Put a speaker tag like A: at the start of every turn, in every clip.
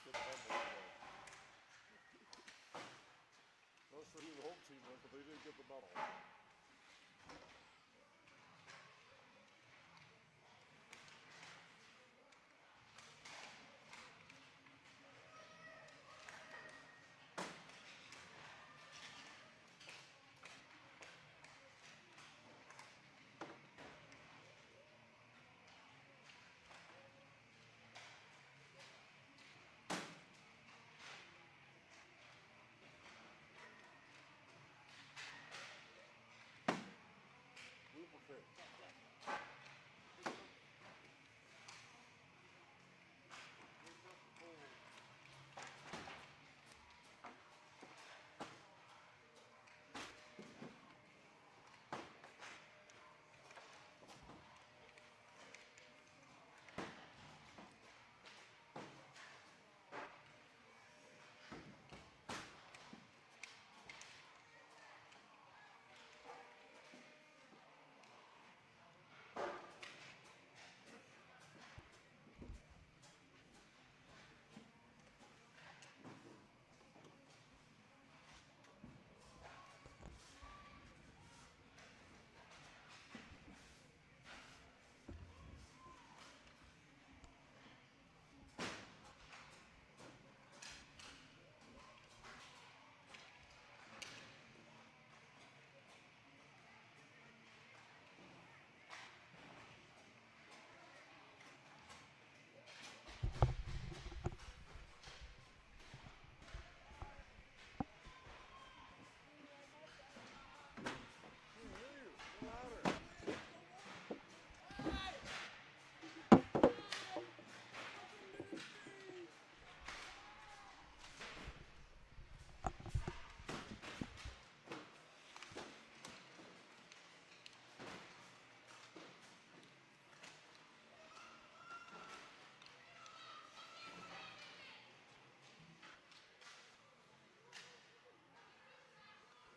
A: Good fumble today. Most for who the home team went, but they did get the medal. Lubricate.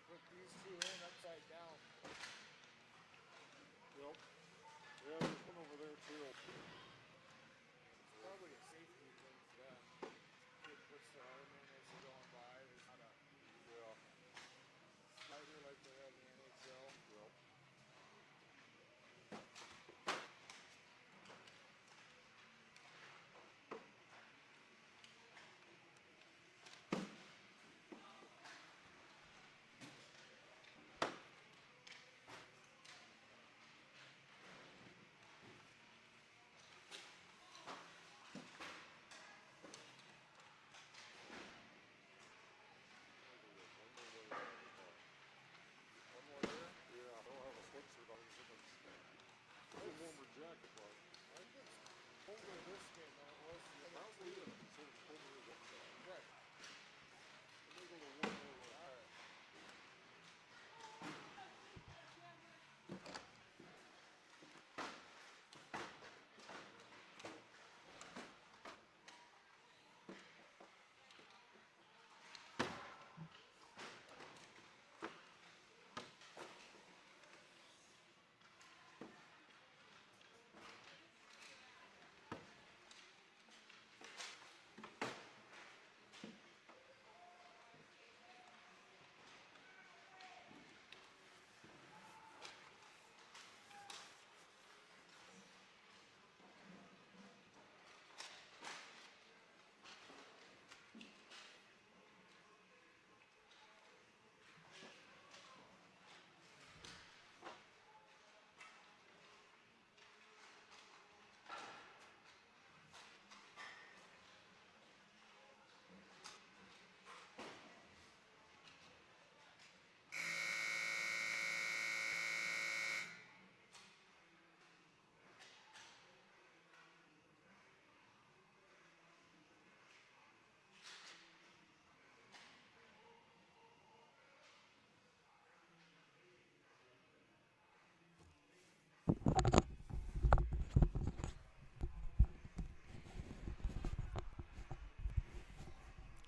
B: Put these two in upside down.
A: Yep. Yeah, there's one over there too.
B: It's probably a safety thing for them. Kid puts their arm in as they're going by. There's not a slider like they have in the NHL.
A: Yep. One more there? Yeah, I don't have a sweatshirt on. It's a warmer jacket, but
B: I think it's colder this game than it was the other
A: probably
B: two.
A: is. So it's colder as outside.
B: Right.
A: Let me go to one more.
B: All right.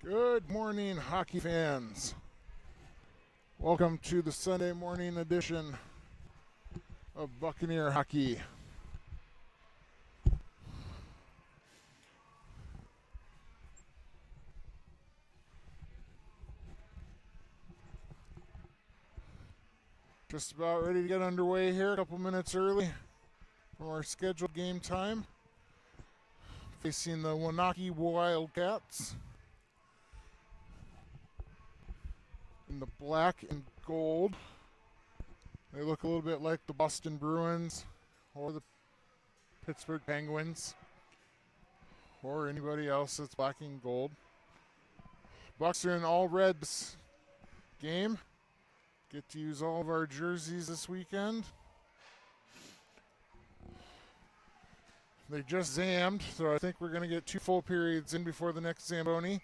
C: Good morning, hockey fans. Welcome to the Sunday morning edition of Buccaneer Hockey. Just about ready to get underway here, a couple minutes early from our scheduled game time. Facing the Waunakee Wildcats in the black and gold. They look a little bit like the Boston Bruins or the Pittsburgh Penguins or anybody else that's black and gold. Bucs are in all red this game. Get to use all of our jerseys this weekend. They just zammed, so I think we're going to get 2 full periods in before the next Zamboni.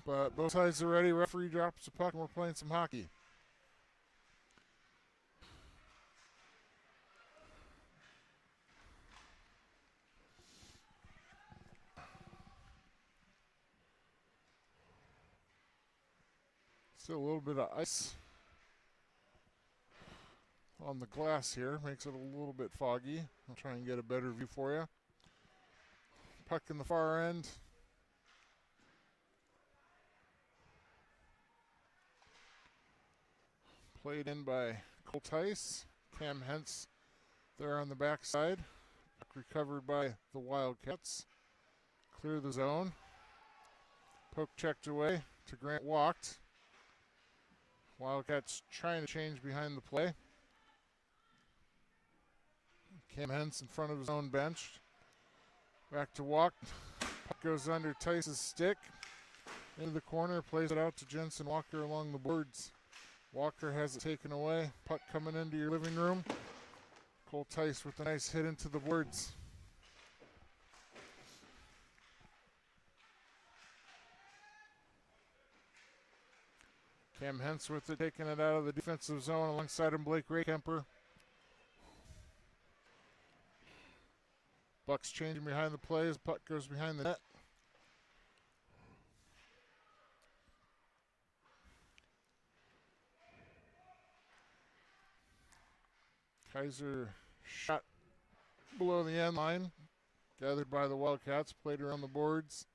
C: But both sides are ready. Referee drops the puck, and we're playing some hockey. Still a little bit of ice on the glass here. Makes it a little bit foggy. I'll try and get a better view for you. Puck in the far end. Played in by Cole Tice. Cam Hentz there on the backside. Puck recovered by the Wildcats. Clear the zone. Poke checked away to Grant Walked. Wildcats trying to change behind the play. Cam Hentz in front of his own bench. Back to Walk. Puck goes under Tice's stick. Into the corner. Plays it out to Jensen Walker along the boards. Walker has it taken away. Puck coming into your living room. Cole Tice with a nice hit into the boards. Cam Hentz with it, taking it out of the defensive zone alongside him, Blake Raykemper. Bucs changing behind the play as puck goes behind the net. Kaiser shot below the end line, gathered by the Wildcats, played around the boards.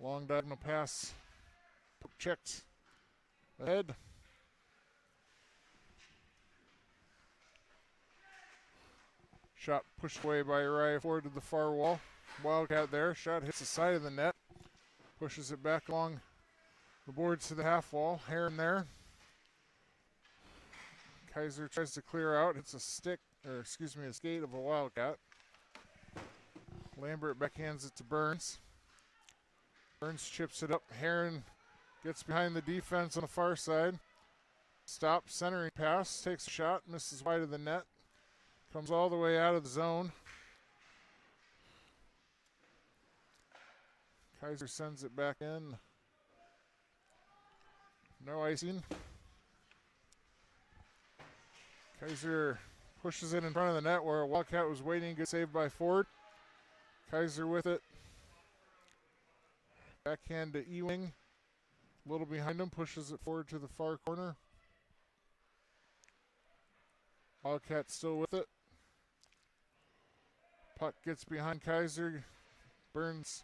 C: Long diagonal pass, checked ahead. Shot pushed away by Uriah Ford to the far wall. Wildcat there, shot hits the side of the net, pushes it back along the boards to the half wall. Heron there. Kaiser tries to clear out. It's a skate of a Wildcat. Lambert backhands it to Burns. Burns chips it up. Heron gets behind the defense on the far side. Stops, centering pass, takes a shot, misses wide of the net. Comes all the way out of the zone. Kaiser sends it back in. No icing. Kaiser pushes it in front of the net where Wildcat was waiting. Good save by Ford. Kaiser with it. Backhand to Ewing. A little behind him. Pushes it forward to the far corner. Wildcat still with it. Puck gets behind Kaiser. Burns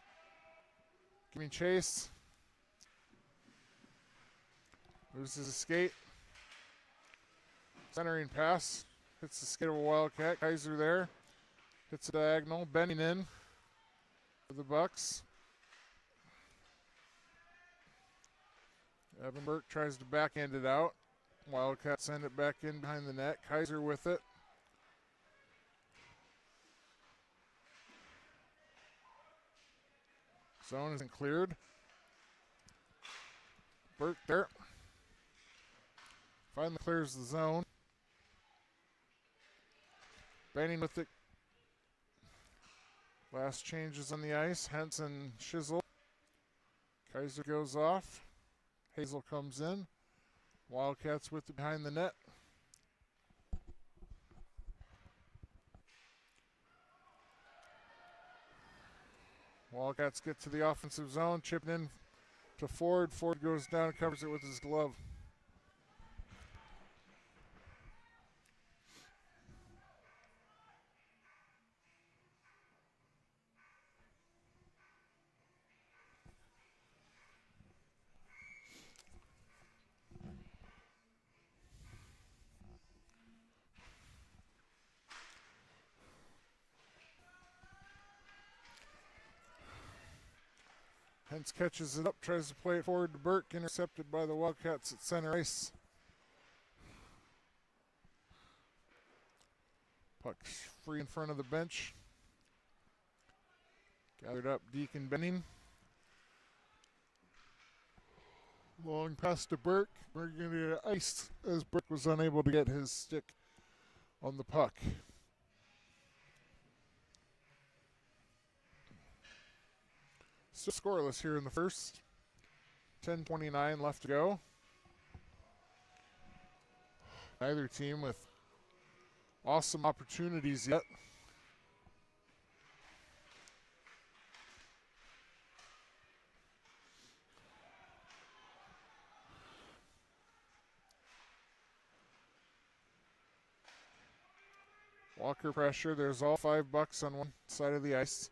C: giving chase. Loses a skate. Centering pass. Hits the skate of a Wildcat. Kaiser there. Hits a diagonal. Bending in for the Bucs. Evan Burke tries to backhand it out. Wildcats send it back in behind the net. Kaiser with it. Zone isn't cleared. Burke there. Finally clears the zone. Benning with it. Last changes on the ice. Henson, Shizzle. Kaiser goes off. Hazel comes in. Wildcats with it behind the net. Wildcats get to the offensive zone, chipping in to Ford. Ford goes down and covers it with his glove. Hence catches it up, tries to play it forward to Burke, intercepted by the Wildcats at center ice. Puck free in front of the bench. Gathered up, Deacon Benning. Long pass to Burke. Burke getting ice as Burke was unable to get his stick on the puck. Still scoreless here in the first. 10:29 left to go. Neither team with awesome opportunities yet. Walker pressure. There's all 5 Bucs on one side of the ice.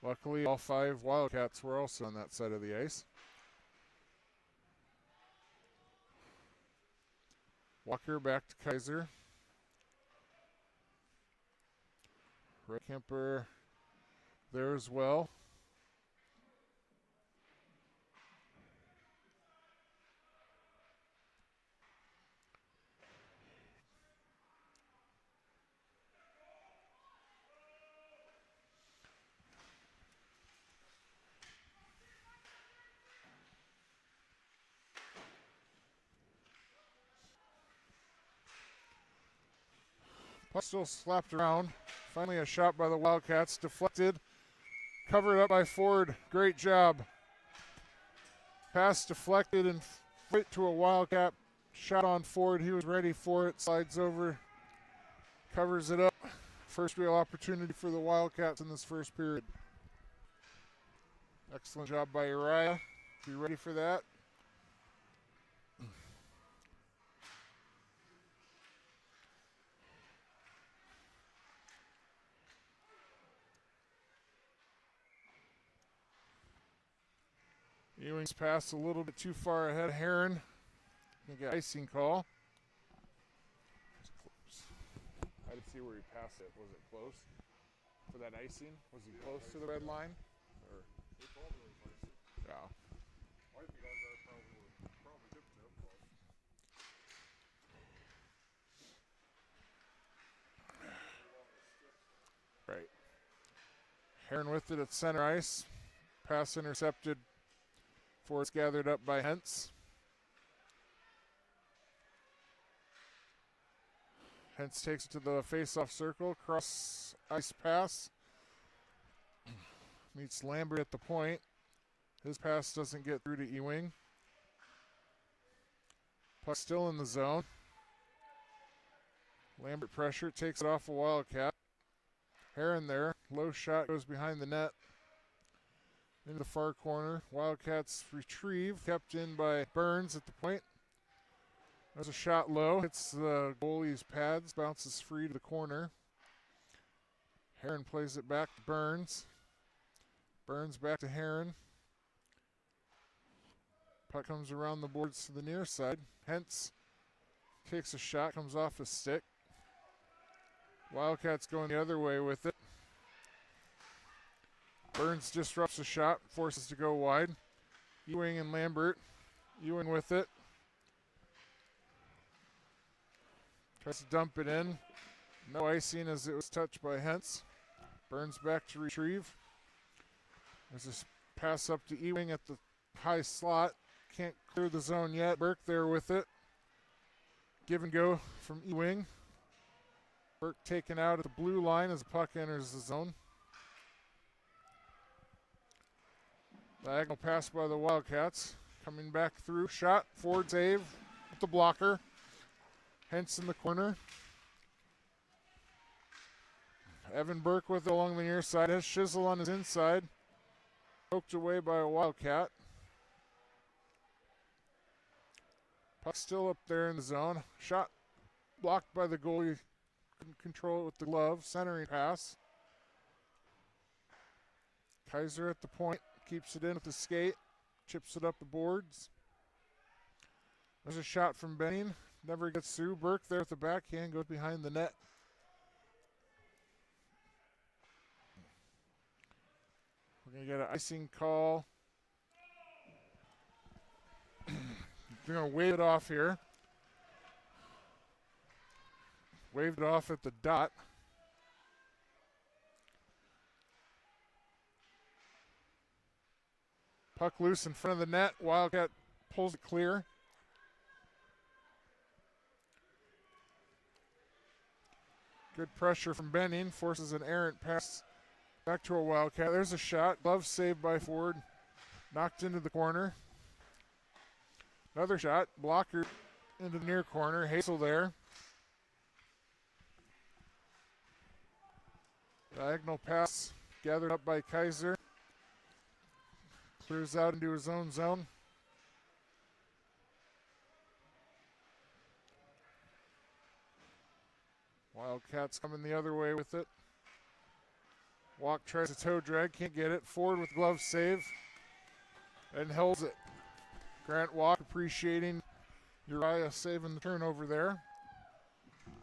C: Luckily, all 5 Wildcats were also on that side of the ice. Walker back to Kaiser. Red Kemper there as well. Puck still slapped around. Finally a shot by the Wildcats. Deflected. Covered up by Ford. Great job. Pass deflected and right to a Wildcat. Shot on Ford. He was ready for it. Slides over. Covers it up. First real opportunity for the Wildcats in this first period. Excellent job by Uriah. Be ready for that. Ewing's pass a little bit too far ahead of Heron. Gonna get icing call. I didn't see where he passed it. Was it close for that icing? Was he close to the red line? Or?
A: They called it a icing.
C: Yeah.
A: I think that probably dipped him.
C: Right. Heron with it at center ice. Pass intercepted. Force gathered up by Hentz. Hentz takes it to the face-off circle. Cross ice pass. Meets Lambert at the point. His pass doesn't get through to Ewing. Puck still in the zone. Lambert pressure, takes it off a Wildcat. Heron there. Low shot goes behind the net. Into the far corner. Wildcats retrieve. Kept in by Burns at the point. There's a shot low. Hits the goalie's pads. Bounces free to the corner. Heron plays it back to Burns. Burns back to Heron. Puck comes around the boards to the near side. Hentz takes a shot. Comes off his stick. Wildcats going the other way with it. Burns disrupts the shot, forces to go wide. Ewing and Lambert. Ewing with it. Tries to dump it in. No icing as it was touched by Hentz. Burns back to retrieve. There's a pass up to Ewing at the high slot. Can't clear the zone yet. Burke there with it. Give and go from Ewing. Burke taken out at the blue line as the puck enters the zone. Diagonal pass by the Wildcats. Coming back through. Shot. Forward save with the blocker. Hentz in the corner. Evan Burke with it along the near side. Has Shizzle on his inside. Poked away by a Wildcat. Puck still up there in the zone. Shot blocked by the goalie. Couldn't control it with the glove. Centering pass. Kaiser at the point. Keeps it in with the skate. Chips it up the boards. There's a shot from Benning. Never gets through. Burke there with the backhand. Goes behind the net. We're going to get an icing call They're going to wave it off here. Waved it off at the dot. Puck loose in front of the net. Wildcat pulls it clear. Good pressure from Benning. Forces an errant pass back to a Wildcat. There's a shot. Glove saved by Ford. Knocked into the corner. Another shot. Blocker into the near corner. Hazel there. Diagonal pass gathered up by Kaiser. Clears out into his own zone. Wildcats coming the other way with it. Walk tries a toe drag, can't get it. Ford with glove save and holds it. Grant Walk appreciating Uriah saving the turnover there.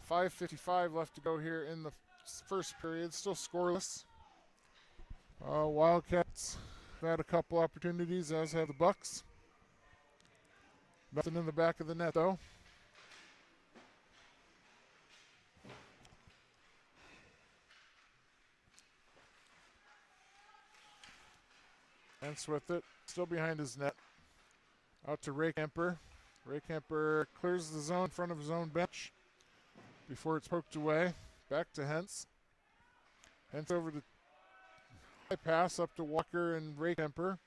C: 5:55 left to go here in the first period, still scoreless. Wildcats have had a couple opportunities, as have the Bucs. Nothing in the back of the net, though. Hence with it, still behind his net. Out to Ray Kemper. Ray Kemper clears the zone in front of his own bench before it's poked away. Back to Hentz. Hentz over to high pass up to Walker and Ray Kemper.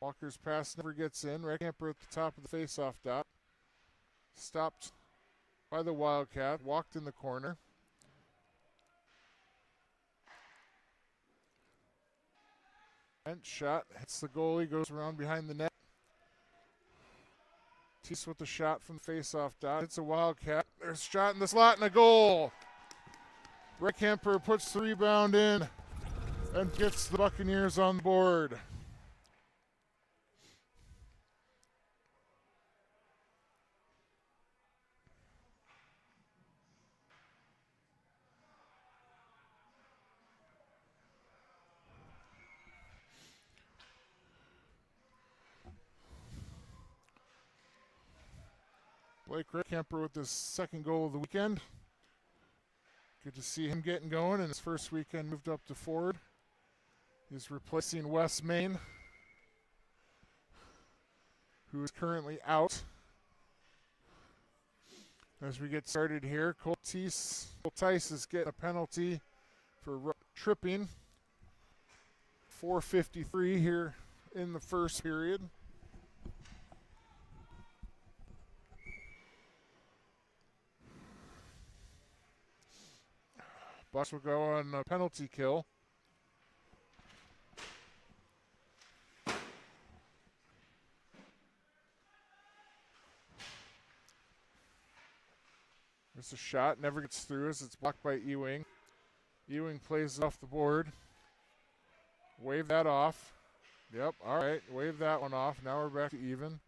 C: Walker's pass never gets in. Ray Kemper at the top of the face-off dot. Stopped by the Wildcat. Walked in the corner. Hentz shot. Hits the goalie. Goes around behind the net. Tease with the shot from the face-off dot. It's a Wildcat. There's a shot in the slot and a goal. Ray Kemper puts the rebound in and gets the Buccaneers on board. Blake Ray Kemper with his second goal of the weekend. Good to see him getting going, and his first weekend moved up to Ford. He's replacing Wes Main, who is currently out. As we get started here, Cole Tice is getting a penalty for tripping. 4:53 here in the first period. Bucs will go on a penalty kill. There's a shot, never gets through as it's blocked by Ewing. Ewing plays it off the board. Wave that off. Yep, all right, wave that one off. Now we're back to even.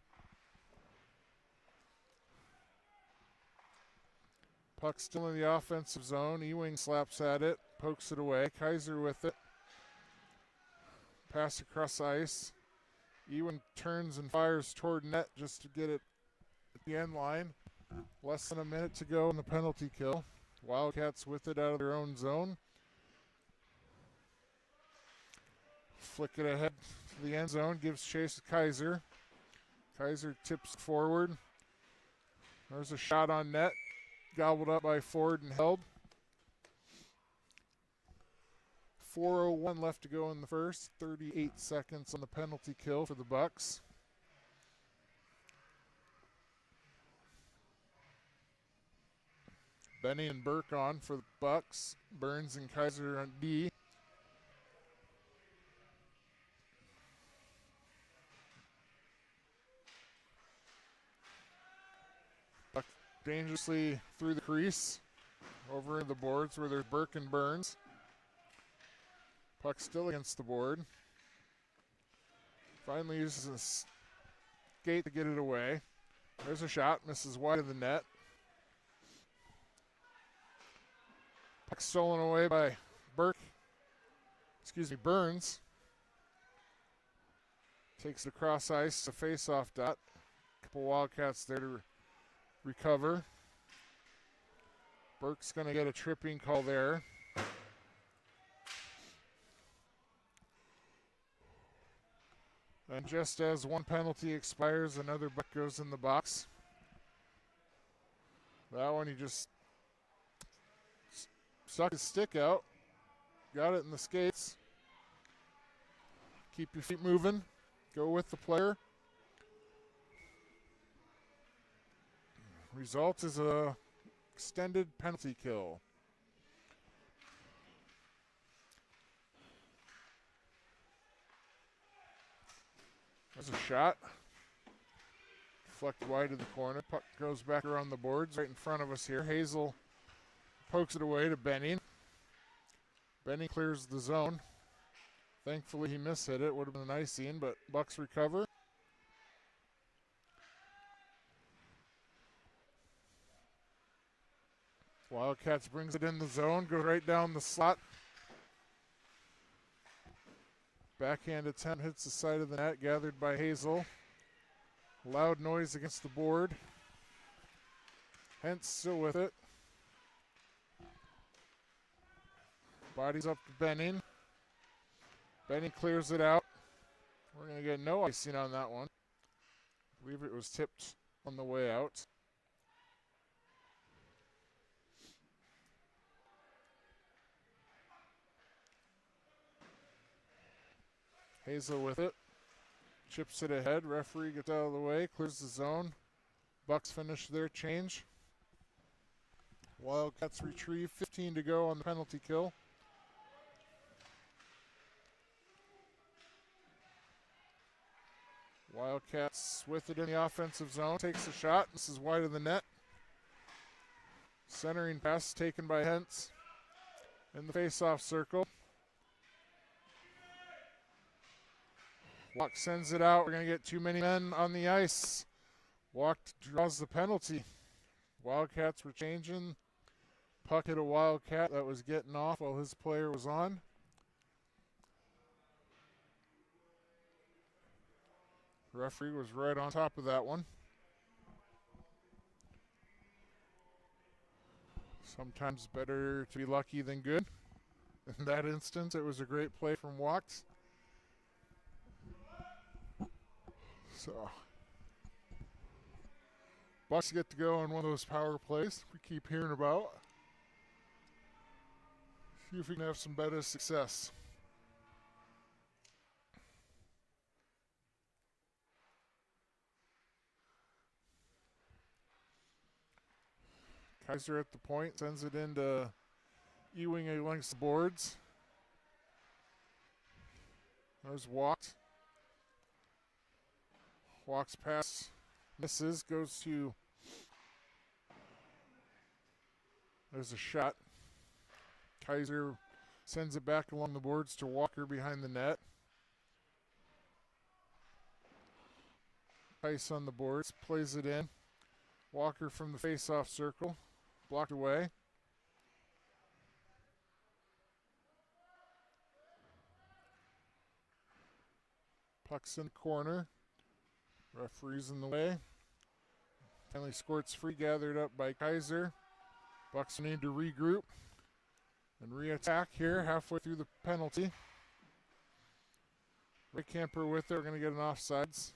C: Puck still in the offensive zone. Ewing slaps at it, pokes it away. Kaiser with it. Pass across ice. Ewing turns and fires toward net just to get it at the end line. Less than a minute to go in the penalty kill. Wildcats with it out of their own zone. Flick it ahead to the end zone. Gives chase to Kaiser. Kaiser tips forward. There's a shot on net. Gobbled up by Ford and held. 4:01 left to go in the first. 38 seconds on the penalty kill for the Bucs. Benny and Burke on for the Bucs. Burns and Kaiser on D. Buck dangerously through the crease. Over into the boards where there's Burke and Burns. Puck still against the board. Finally uses a skate to get it away. There's a shot, misses wide of the net. Puck stolen away by Burns. Takes it across ice to face-off dot. Couple Wildcats there to recover. Burke's going to get a tripping call there. And just as one penalty expires, another buck goes in the box. That one, he just stuck his stick out. Got it in the skates. Keep your feet moving. Go with the player. Result is a extended penalty kill. There's a shot. Deflected wide to the corner. Puck goes back around the boards right in front of us here. Hazel pokes it away to Benning. Benning clears the zone. Thankfully he mishit it. Would have been an icing, but Bucs recover. Wildcats brings it in the zone, goes right down the slot. Backhand attempt hits the side of the net, gathered by Hazel. Loud noise against the board. Hence still with it. Bodies up to Benning. Benning clears it out. We're going to get no icing on that one. I believe it was tipped on the way out. Hazel with it. Chips it ahead. Referee gets out of the way. Clears the zone. Bucs finish their change. Wildcats retrieve. 15 to go on the penalty kill. Wildcats with it in the offensive zone. Takes a shot. This is wide of the net. Centering pass taken by Hentz in the face-off circle. Walk sends it out. We're going to get too many men on the ice. Walk draws the penalty. Wildcats were changing. Puck hit a Wildcat that was getting off while his player was on. The referee was right on top of that one. Sometimes better to be lucky than good. In that instance, it was a great play from Walks. So, Bucs get to go on one of those power plays we keep hearing about. See if we can have some better success. Kaiser at the point, sends it into Ewing against the boards. There's Walked. Walks past, misses, goes to, there's a shot. Kaiser sends it back along the boards to Walker behind the net. Ice on the boards, plays it in. Walker from the face-off circle, blocked away. Puck's in the corner. Referee's in the way. Finally squirts free, gathered up by Kaiser. Bucs need to regroup and re-attack here halfway through the penalty. Ray Camper with it. We're going to get an offsides.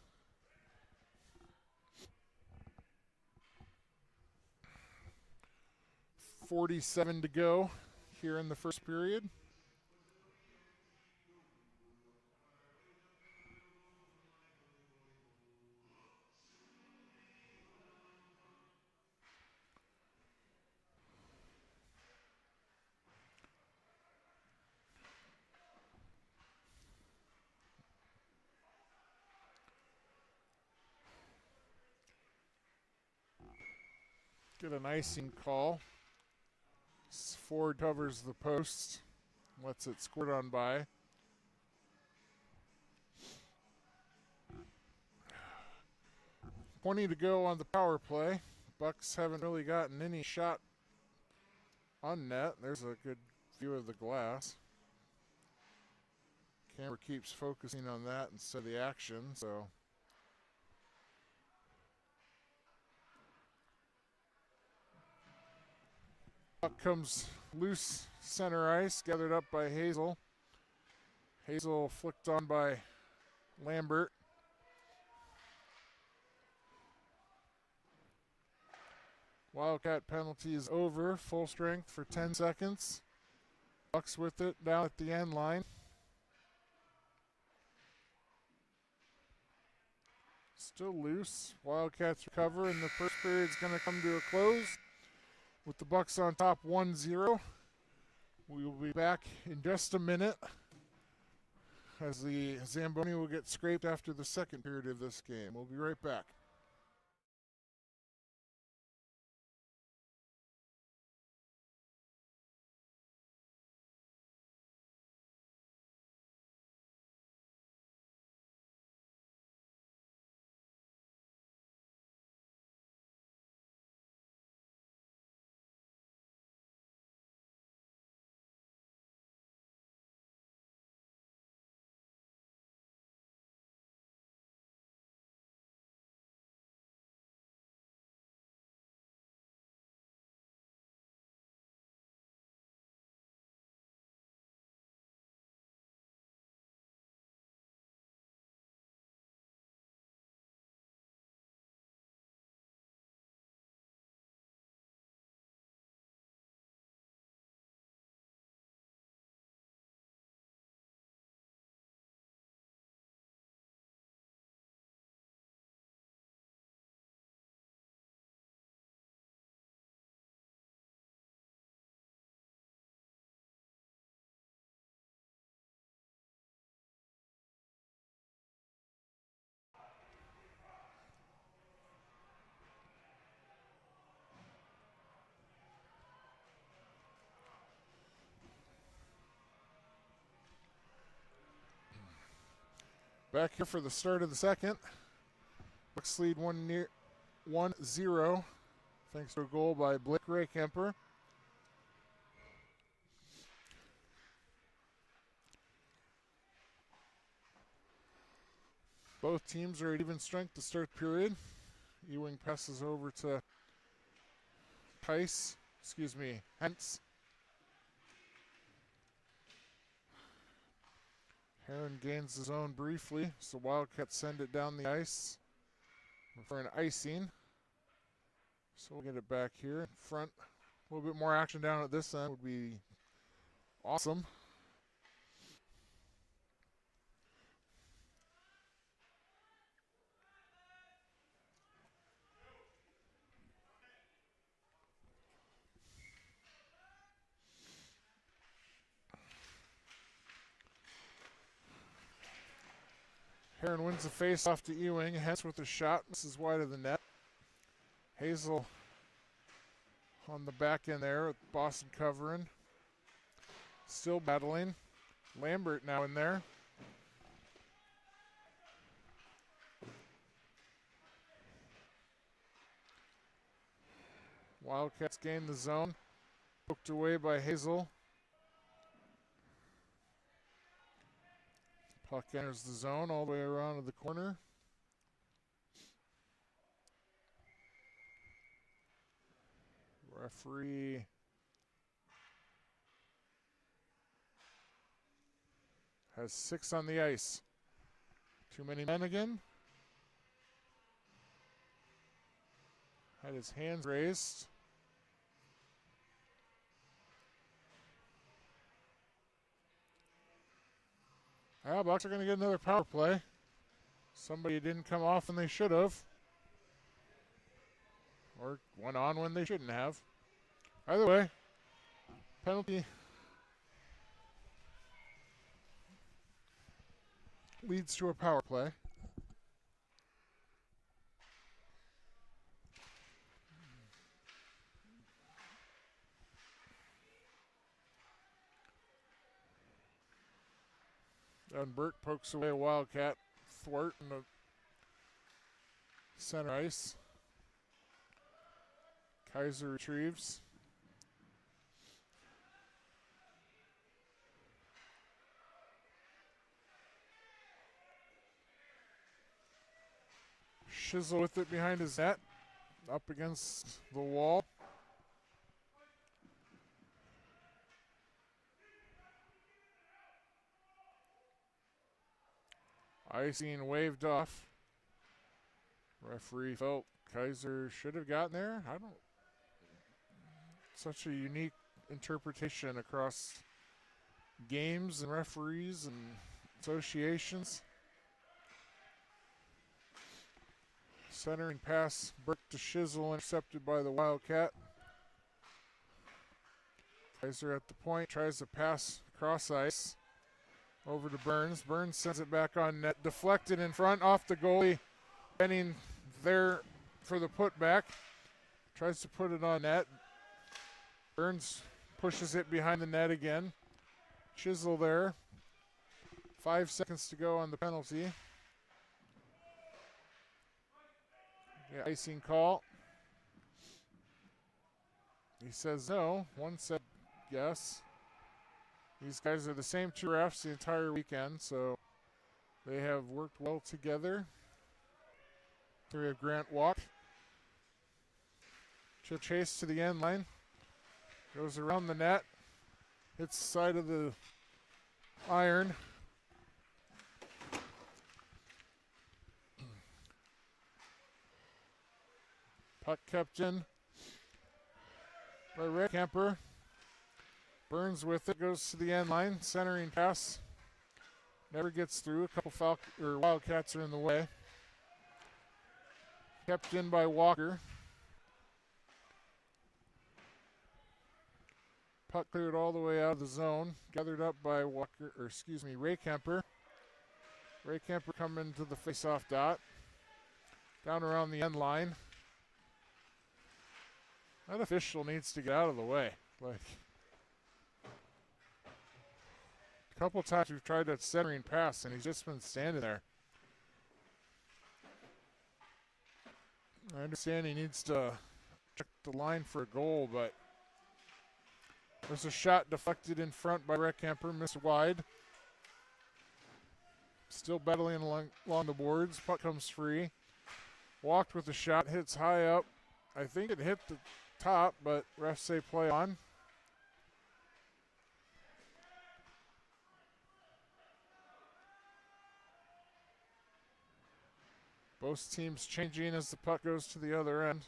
C: .47 to go here in the first period. Get an icing call. Ford covers the post, lets it squirt on by. .20 to go on the power play. Bucs haven't really gotten any shot on net. There's a good view of the glass. Camera keeps focusing on that instead of the action, so. Puck comes loose center ice, gathered up by Hazel. Hazel flicked on by Lambert. Wildcat penalty is over, full strength for 10 seconds. Bucs with it down at the end line. Still loose. Wildcats recover, and the first period is going to come to a close with the Bucs on top 1-0. We will be back in just a minute as the Zamboni will get scraped after the second period of this game. We'll be right back. Back here for the start of the second. Bucs lead 1-0 thanks to a goal by Blake Raykemper. Both teams are at even strength to start period. Ewing passes over to Hentz. Heron gains the zone briefly, so Wildcats send it down the ice for an icing. So we'll get it back here in front. A little bit more action down at this end would be awesome. Heron wins the face-off to Ewing. Hence with a shot. This is wide of the net. Hazel on the back end there with Boston covering. Still battling. Lambert now in there. Wildcats gain the zone. Poked away by Hazel. Puck enters the zone all the way around to the corner. Referee has 6 on the ice. Too many men again. Had his hands raised. Well, Bucs are going to get another power play. Somebody didn't come off when they should have. Or went on when they shouldn't have. Either way, penalty leads to a power play. And Burt pokes away a Wildcat thwart in the center ice. Kaiser retrieves. Chisel with it behind his net. Up against the wall. Icing waved off. Referee felt Kaiser should have gotten there. I don't. Such a unique interpretation across games and referees and associations. Centering pass, Burke to Shizzle, intercepted by the Wildcat. Kaiser at the point, tries to pass cross ice over to Burns. Burns sends it back on net, deflected in front, off the goalie. Benning there for the putback. Tries to put it on net. Burns pushes it behind the net again. Chisel there. 5 seconds to go on the penalty. Yeah, icing call. He says no. One said yes. These guys are the same two refs the entire weekend, so they have worked well together. Here we have Grant walk. Chip chase to the end line. Goes around the net. Hits the side of the iron. Puck kept in by Rick Kemper. Burns with it, goes to the end line. Centering pass. Never gets through. A couple Wildcats are in the way. Kept in by Walker. Puck cleared all the way out of the zone. Gathered up by Ray Kemper. Ray Kemper coming to the face-off dot. Down around the end line. That official needs to get out of the way. A couple times we've tried that centering pass, and he's just been standing there. I understand he needs to check the line for a goal, but there's a shot deflected in front by Rick Kemper, missed wide. Still battling along the boards. Puck comes free. Walked with the shot, hits high up. I think it hit the top, but refs say play on. Both teams changing as the puck goes to the other end.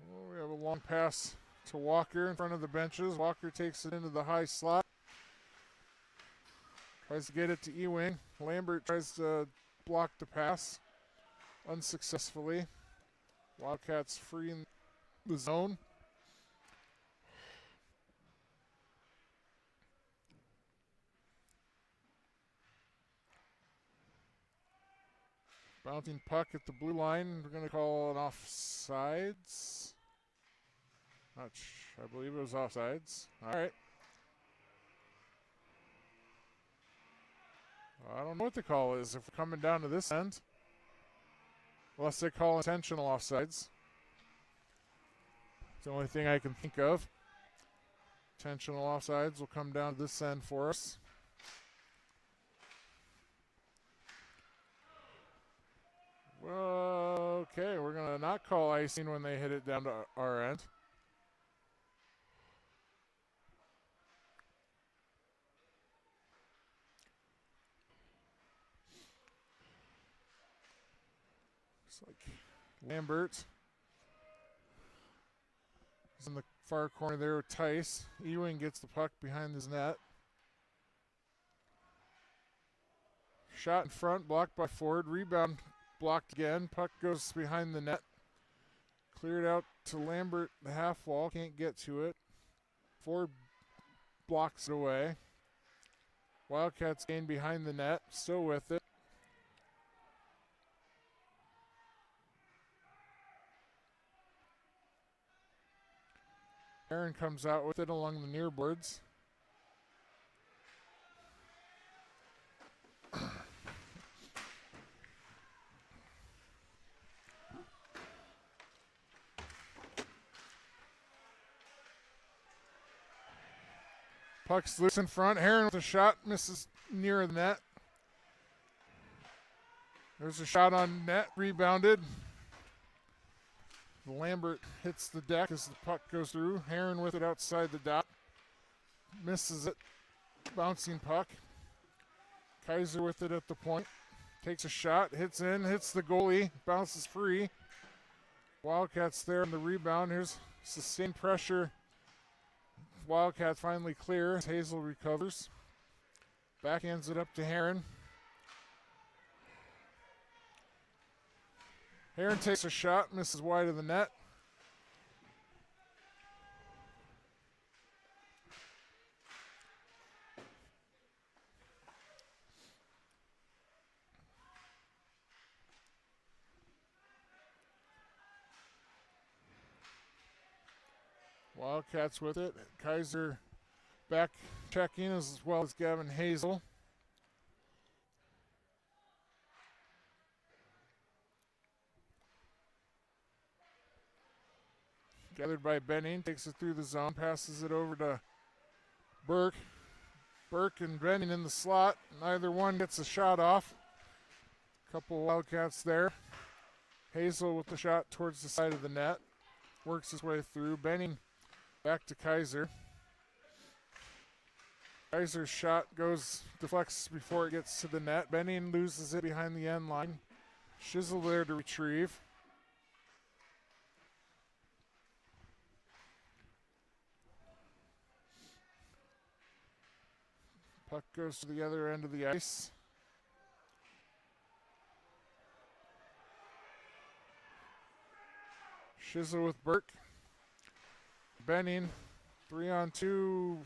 C: Well, we have a long pass to Walker in front of the benches. Walker takes it into the high slot. Tries to get it to Ewing. Lambert tries to block the pass unsuccessfully. Wildcats free in the zone. Bouncing puck at the blue line. We're going to call an offsides. I believe it was offsides. All right. I don't know what the call is if we're coming down to this end. Unless they call intentional offsides. It's the only thing I can think of. Intentional offsides will come down to this end for us. Well, okay, we're going to not call icing when they hit it down to our end. Looks like Lambert is in the far corner there with Tice. Ewing gets the puck behind his net. Shot in front, blocked by Ford. Rebound blocked again. Puck goes behind the net. Cleared out to Lambert, the half wall. Can't get to it. Ford blocks it away. Wildcats gain behind the net. Still with it. Aaron comes out with it along the near boards. Puck's loose in front. Heron with a shot, misses near the net. There's a shot on net, rebounded. Lambert hits the deck as the puck goes through. Heron with it outside the dot. Misses it. Bouncing puck. Kaiser with it at the point. Takes a shot, hits in, hits the goalie, bounces free. Wildcats there on the rebound. Here's sustained pressure. Wildcats finally clear as Hazel recovers. Backhands it up to Heron. Heron takes a shot, misses wide of the net. Wildcats with it. Kaiser back checking as well as Gavin Hazel. Gathered by Benning, takes it through the zone, passes it over to Burke. Burke and Benning in the slot. Neither one gets a shot off. Couple Wildcats there. Hazel with the shot towards the side of the net. Works his way through. Benning back to Kaiser. Kaiser's shot deflects before it gets to the net. Benning loses it behind the end line. Shizzle there to retrieve. Puck goes to the other end of the ice. Shizzle with Burke. Benning, 3-on-2,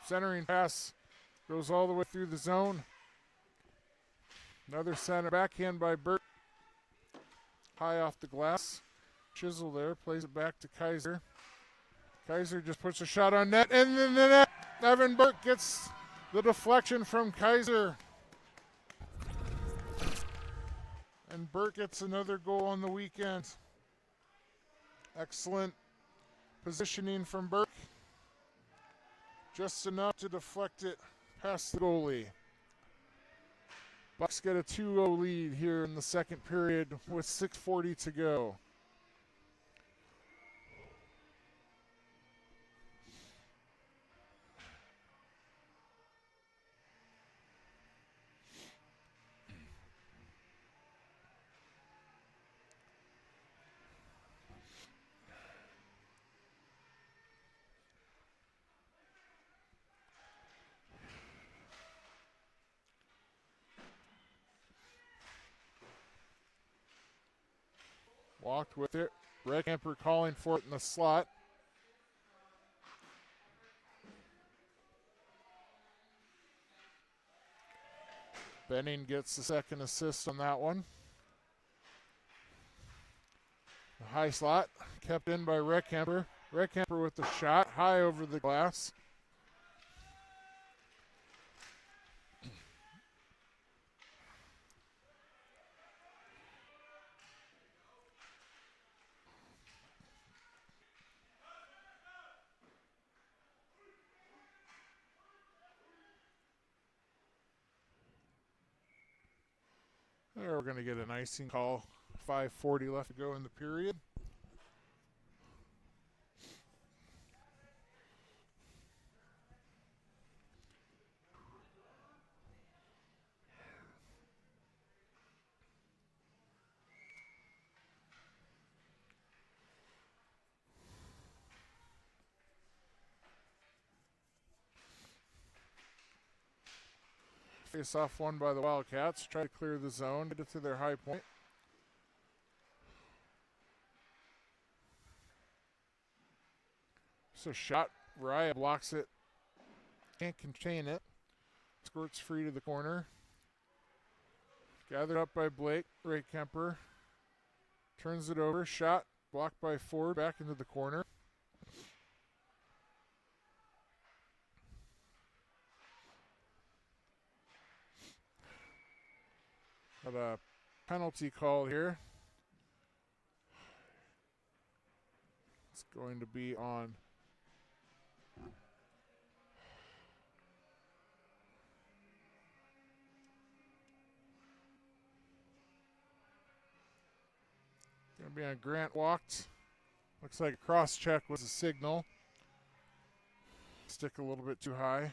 C: centering pass, goes all the way through the zone. Another center backhand by Burke, high off the glass. Chisel there, plays it back to Kaiser. Kaiser just puts a shot on net, and in the net, Evan Burke gets the deflection from Kaiser. And Burke gets another goal on the weekend. Excellent positioning from Burke. Just enough to deflect it past the goalie. Bucs get a 2-0 lead here in the second period with 6:40 to go. Walked with it. Redcamper calling for it in the slot. Benning gets the second assist on that one. The high slot kept in by Redcamper. Redcamper with the shot high over the glass. There, we're going to get an icing call. 5:40 left to go in the period. Face-off won by the Wildcats. Try to clear the zone, get it to their high point. So shot, Raya blocks it. Can't contain it. Squirts free to the corner. Gathered up by Blake. Ray Kemper turns it over. Shot blocked by Ford. Back into the corner. Got a penalty call here. It's going to be on Gonna be on Grant walked. Looks like a cross check was a signal. Stick a little bit too high.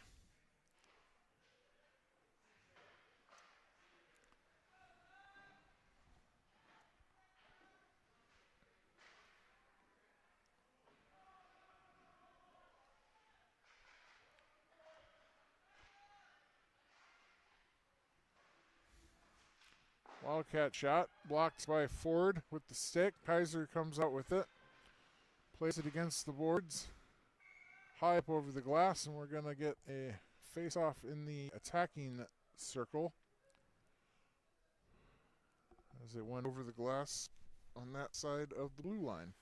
C: Wildcat shot, blocked by Ford with the stick. Kaiser comes out with it, plays it against the boards, high up over the glass, and we're going to get a face-off in the attacking circle as it went over the glass on that side of the blue line.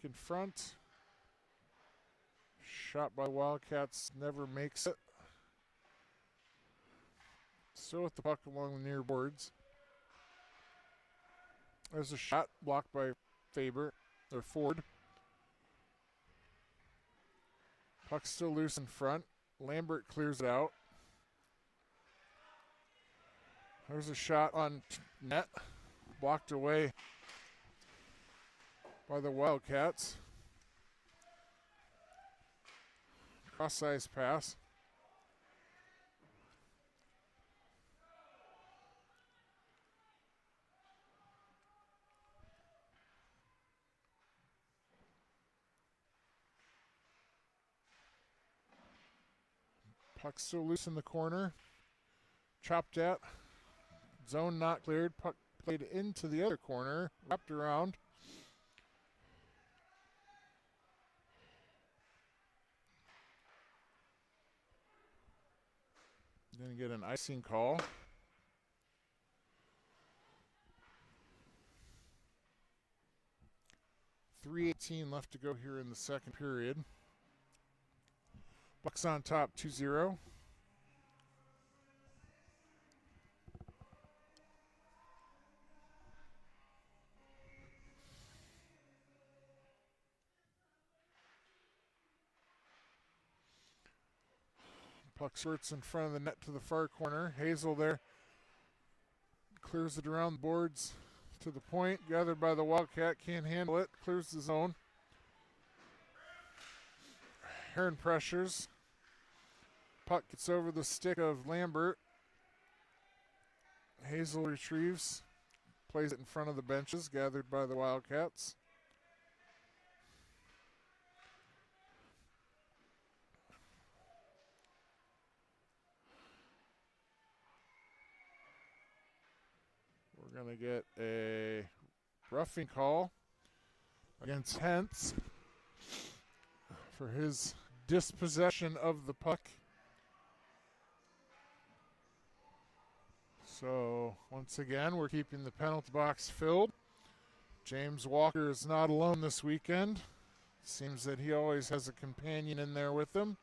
C: In front. Shot by Wildcats, never makes it. Still with the puck along the near boards. There's a shot blocked by Ford. Puck still loose in front. Lambert clears it out. There's a shot on net, blocked away by the Wildcats. Cross-size pass. Puck still loose in the corner. Chopped at. Zone not cleared. Puck played into the other corner. Wrapped around. Gonna get an icing call. .318 left to go here in the second period. Bucs on top 2-0. Puck skirts in front of the net to the far corner. Hazel there clears it around the boards to the point. Gathered by the Wildcat, can't handle it. Clears the zone. Heron pressures. Puck gets over the stick of Lambert. Hazel retrieves. Plays it in front of the benches, gathered by the Wildcats. We're going to get a roughing call against Hentz for his dispossession of the puck. So, once again, we're keeping the penalty box filled. James Walker is not alone this weekend. Seems that he always has a companion in there with him.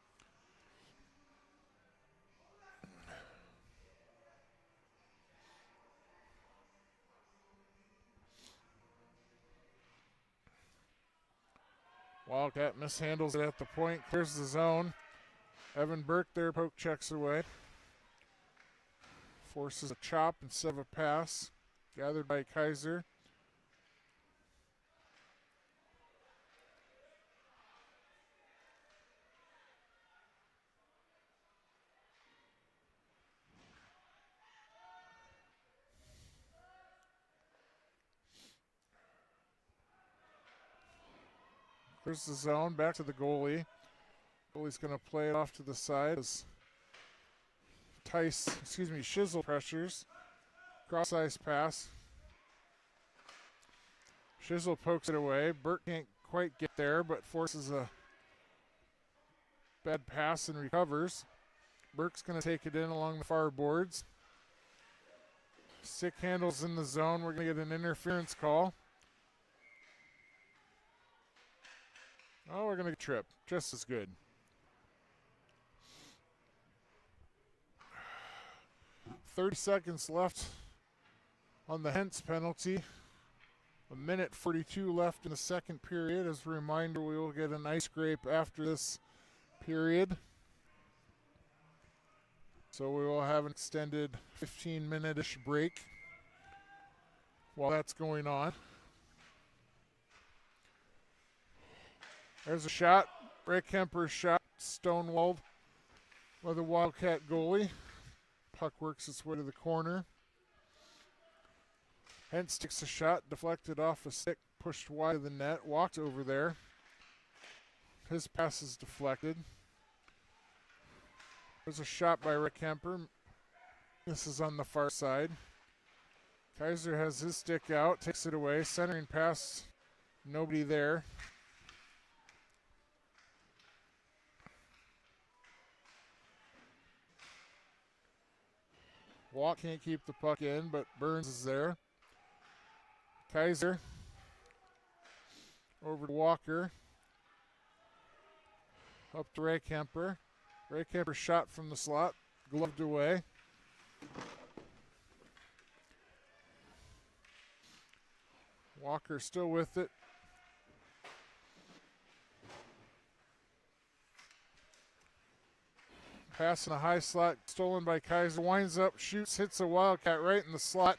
C: Wildcat mishandles it at the point, clears the zone. Evan Burke there poke checks away. Forces a chop instead of a pass. Gathered by Kaiser. Clears the zone, back to the goalie. Goalie's going to play it off to the side as Shizzle pressures. Cross-ice pass. Shizzle pokes it away. Burke can't quite get there, but forces a bad pass and recovers. Burke's going to take it in along the far boards. Stick handles in the zone. We're going to get an interference call. Oh, we're going to get tripped. Just as good. 30 seconds left on the Hence penalty. A minute 42 left in the second period. As a reminder, we will get an ice scrape after this period. So we will have an extended 15-minute-ish break while that's going on. There's a shot. Ray Kemper's shot, stonewalled by the Wildcat goalie. Puck works its way to the corner. Hence takes a shot, deflected off a stick, pushed wide of the net, walked over there. His pass is deflected. There's a shot by Rick Kemper. This is on the far side. Kaiser has his stick out, takes it away, centering pass, nobody there. Walk can't keep the puck in, but Burns is there. Kaiser over to Walker. Up to Ray Kemper. Ray Kemper shot from the slot, gloved away. Walker still with it. Pass in a high slot, stolen by Kaiser. Winds up, shoots, hits a Wildcat right in the slot.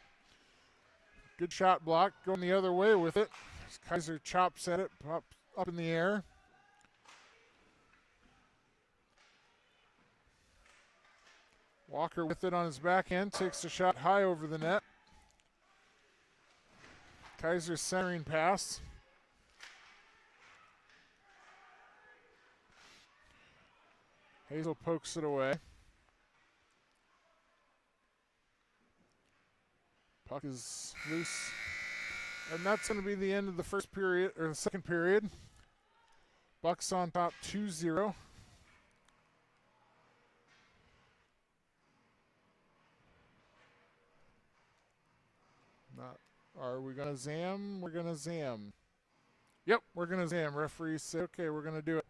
C: Good shot block, going the other way with it. Kaiser chops at it, pops up in the air. Walker with it on his backhand, takes a shot high over the net. Kaiser's centering pass. Hazel pokes it away. Puck is loose. And that's going to be the end of the first period, or the second period. Bucs on top 2-0. Are we going to zam? We're going to zam. Yep, we're going to zam. Referees say, okay, we're going to do it.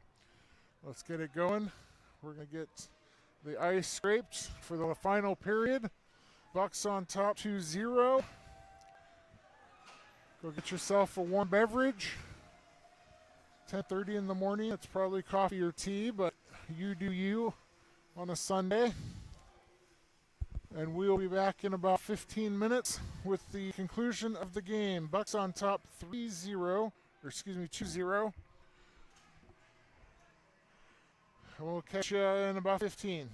C: Let's get it going. We're going to get the ice scraped for the final period. Bucs on top 2-0. Go get yourself a warm beverage. 10:30 in the morning. It's probably coffee or tea, but you do you on a Sunday. And we'll be back in about 15 minutes with the conclusion of the game. Bucs on top 2-0. And we'll catch you in about 15.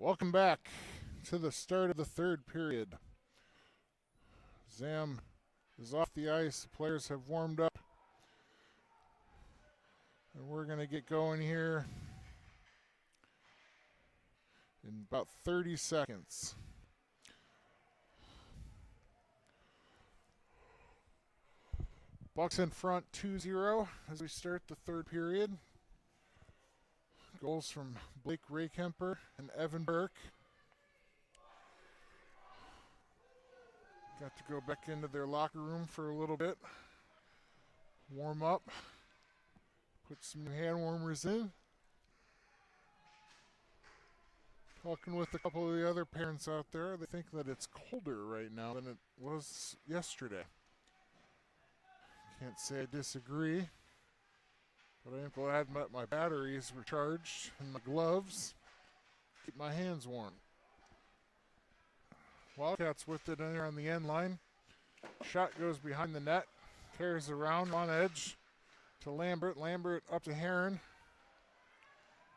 C: Welcome back to the start of the third period. Zam is off the ice. The players have warmed up. And we're going to get going here in about 30 seconds. Bucs in front 2-0 as we start the third period. Goals from Blake Raykemper and Evan Burke. Got to go back into their locker room for a little bit. Warm up. Put some hand warmers in. Talking with a couple of the other parents out there, they think that it's colder right now than it was yesterday. Can't say I disagree, but I am glad that my batteries were charged and my gloves keep my hands warm. Wildcats with it in there on the end line. Shot goes behind the net, carries around on edge to Lambert. Lambert up to Heron.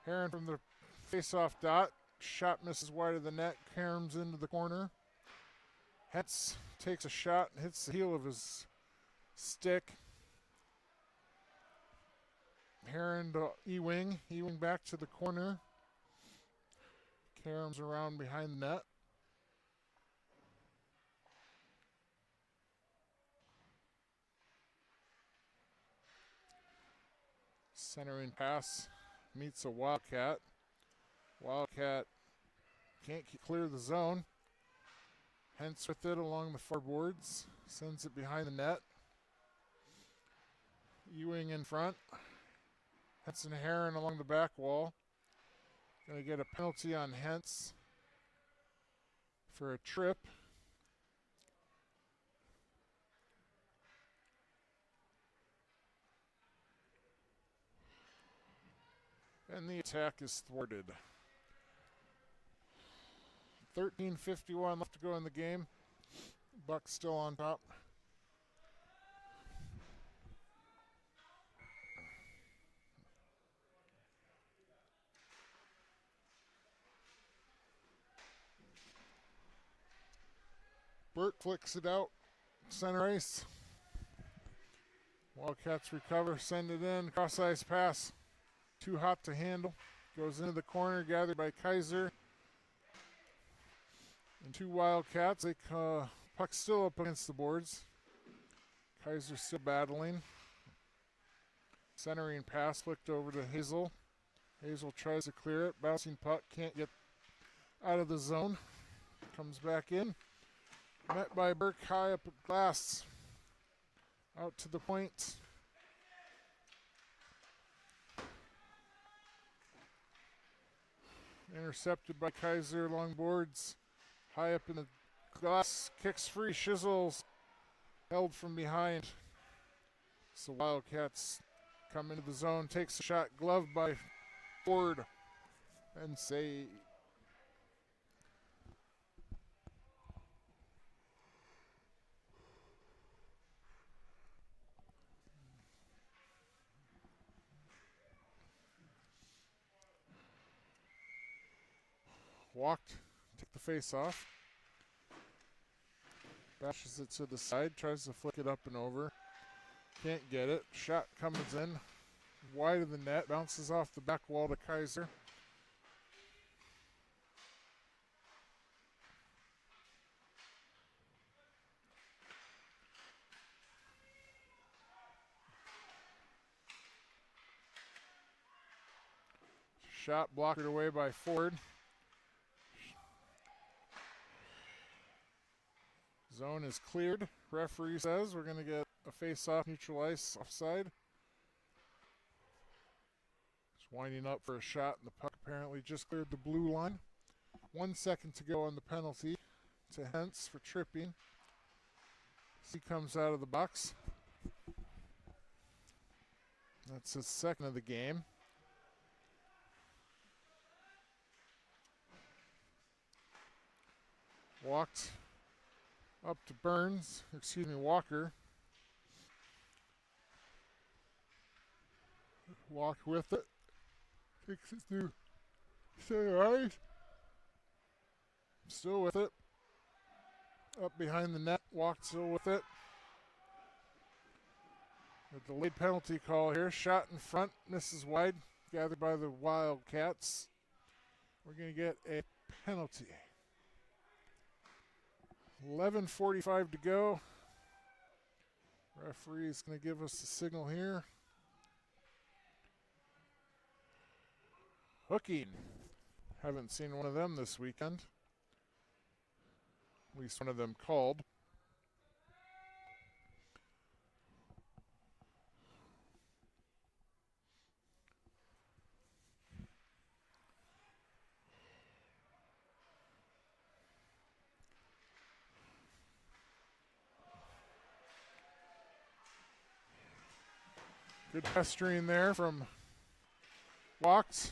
C: Heron from the face-off dot. Shot misses wide of the net, caroms into the corner. Hetz takes a shot and hits the heel of his stick. Heron to Ewing. Ewing back to the corner. Caroms around behind the net. Centering pass meets a Wildcat. Wildcat can't clear the zone. Hence with it along the far boards. Sends it behind the net. Ewing in front. Hentz and Heron along the back wall. Going to get a penalty on Hentz for a trip. And the attack is thwarted. 13:51 left to go in the game. Bucs still on top. Burke flicks it out. Center ice. Wildcats recover, send it in. Cross ice pass. Too hot to handle. Goes into the corner, gathered by Kaiser. And two Wildcats. Puck still up against the boards. Kaiser still battling. Centering pass flicked over to Hazel. Hazel tries to clear it. Bouncing puck, can't get out of the zone. Comes back in. Met by Burke high up at glass. Out to the point. Intercepted by Kaiser along boards. High up in the glass. Kicks free. Shizzles held from behind. So Wildcats come into the zone. Takes a shot. Gloved by Ford. And save. Walked, took the face off. Bashes it to the side, tries to flick it up and over. Can't get it. Shot comes in. Wide of the net, bounces off the back wall to Kaiser. Shot blocked away by Ford. Zone is cleared. Referee says we're going to get a face-off, neutral ice, offside. Just winding up for a shot, and the puck apparently just cleared the blue line. 1 second to go on the penalty to Hentz for tripping. He comes out of the box. That's his second of the game. Walked up to Walker. Walked with it. Kicks it through center ice. still with it. Up behind the net, Walk still with it. A delayed penalty call here. Shot in front, misses wide, gathered by the Wildcats. We're going to get a penalty. 11:45 to go. Referee is going to give us the signal here. Hooking. Haven't seen one of them this weekend. At least one of them called. Good pestering there from Walker.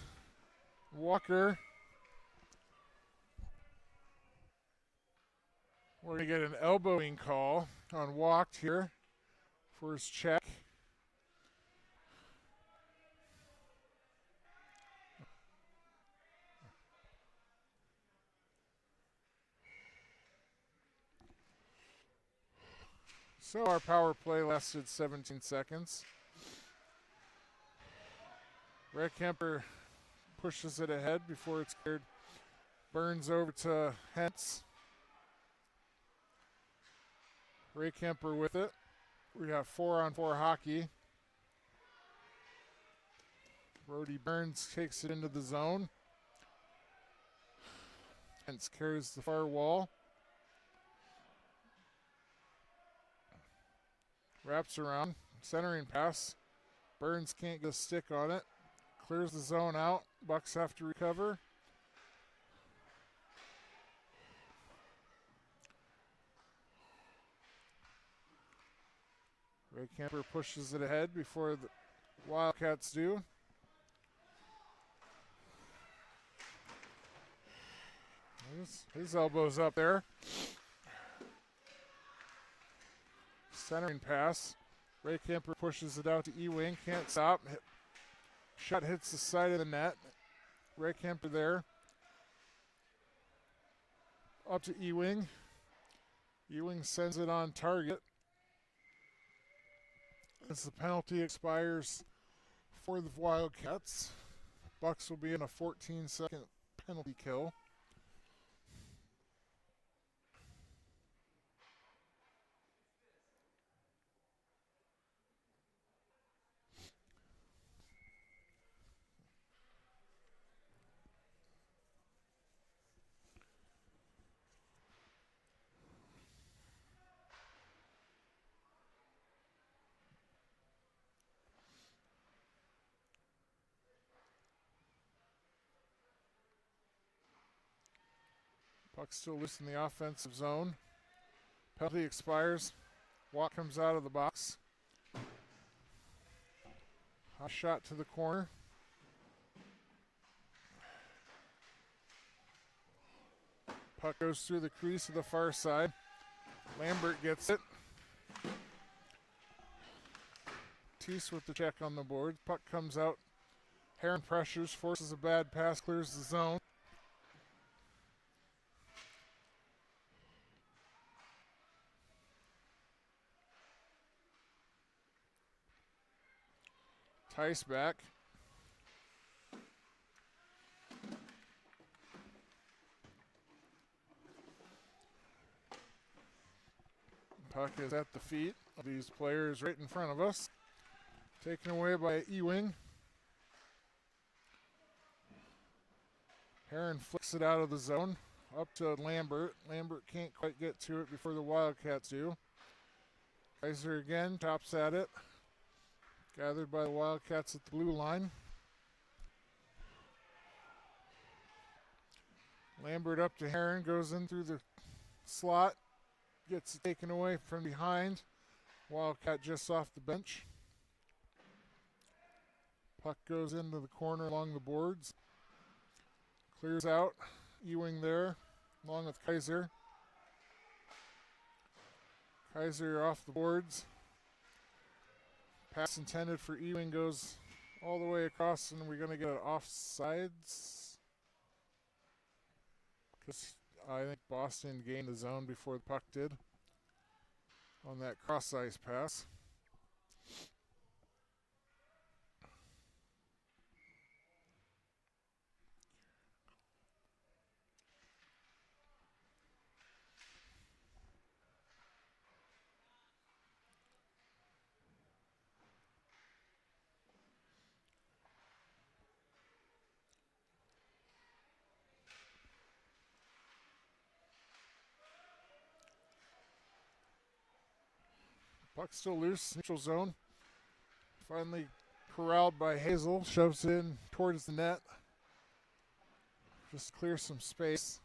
C: We're going to get an elbowing call on Walked here for his check. So our power play lasted 17 seconds. Red Kemper pushes it ahead before it's cleared. Burns over to Hentz. Ray Kemper with it. We have 4-on-4 hockey. Brody Burns takes it into the zone. Hentz carries the far wall. Wraps around. Centering pass. Burns can't get a stick on it. Clears the zone out. Bucs have to recover. Ray Kemper pushes it ahead before the Wildcats do. His elbow's up there. Centering pass. Ray Kemper pushes it out to E-Wing. Can't stop. Shot hits the side of the net. Ray Kemper there. Up to E-Wing. E-Wing sends it on target. As the penalty expires for the Wildcats, Bucs will be in a 14-second penalty kill. Puck still loose in the offensive zone. Penalty expires. Walk comes out of the box. Hot shot to the corner. Puck goes through the crease to the far side. Lambert gets it. Teese with the check on the board. Puck comes out. Heron pressures, forces a bad pass, clears the zone. Tice back. Puck is at the feet of these players right in front of us. Taken away by E-Wing. Heron flicks it out of the zone. Up to Lambert. Lambert can't quite get to it before the Wildcats do. Kaiser again, tops at it. Gathered by the Wildcats at the blue line. Lambert up to Heron, goes in through the slot. Gets it taken away from behind. Wildcat just off the bench. Puck goes into the corner along the boards. Clears out. Ewing there, along with Kaiser. Kaiser off the boards. Pass intended for Ewing goes all the way across, and we're going to get an offsides. Because I think Boston gained the zone before the puck did on that cross-ice pass. Puck still loose, neutral zone. Finally corralled by Hazel, shoves it in towards the net. Just clear some space.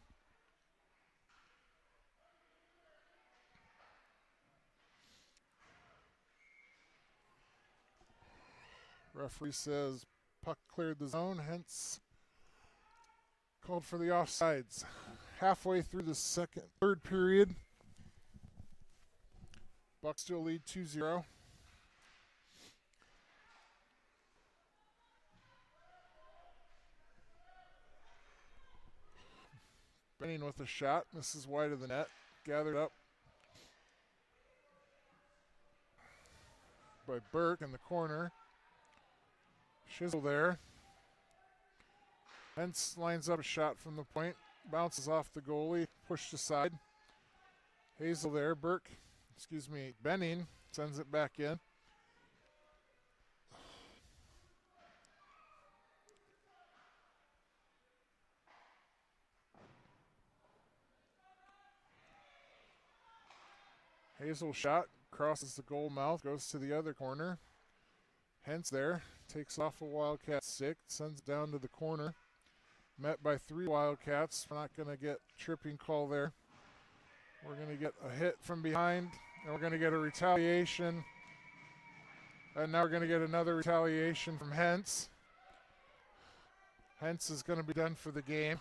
C: Referee says puck cleared the zone, hence called for the offsides. Halfway through the third period, Bucs still lead 2-0. Benning with a shot, misses wide of the net, gathered up by Burke in the corner. Shizzle there. Hence lines up a shot from the point, bounces off the goalie, pushed aside. Hazel there, Benning sends it back in. Hazel shot, crosses the goal mouth, goes to the other corner. Hence there, takes off a Wildcat stick, sends it down to the corner. Met by 3 Wildcats. We're not going to get tripping call there. We're going to get a hit from behind, and we're going to get a retaliation. And now we're going to get another retaliation from Hence. Hence is going to be done for the game.